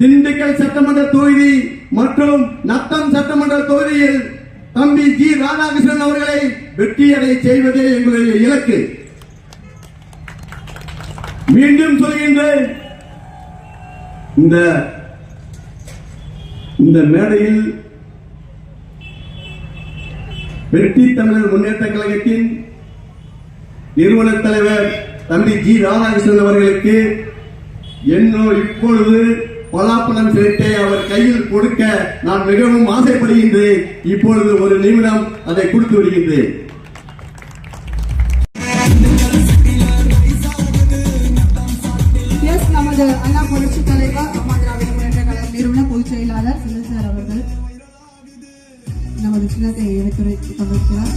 திண்டுக்கல் சட்டமன்ற தொகுதி மற்றும் நத்தம் சட்டமன்ற தொகுதியில் தம்பி ஜி ராதாகிருஷ்ணன் அவர்களை வெற்றியடை செய்வதே எங்களுடைய இலக்கு. மீண்டும் சொல்கின்றேன், இந்த மேடையில் வெற்றி தமிழர் முன்னேற்ற கழகத்தின் நிறுவன தலைவர் தம்பி ஜி ராதாகிருஷ்ணன் அவர்களுக்கு இப்பொழுது பலாப்பழம் சேர்த்தே அவர் கையில் கொடுக்க நான் மிகவும் ஆசைப்படுகின்றேன். இப்பொழுது ஒரு நிமிடம் அதை கொடுத்து விடுகின்றேன். நமது அண்ணா புரட்சி தலைவர் அம்மா திராவிட முன்னேற்ற கழக நிறுவன பொதுச் செயலாளர் சுனில் சார் அவர்கள் நமது சின்னத்தை எடுத்துரைத்து கொண்டிருக்கிறார்.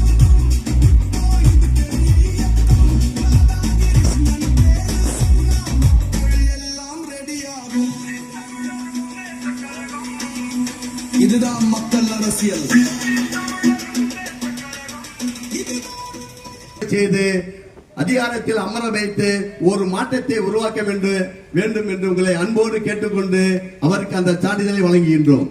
இதுதான் மக்கள் அரசியல் செய்து அதிகாரத்தில் அமர வைத்து ஒரு மாற்றத்தை உருவாக்க வேண்டும் என்று உங்களை அன்போடு கேட்டுக்கொண்டு அவருக்கு அந்த சான்றிதழை வழங்குகின்றோம்.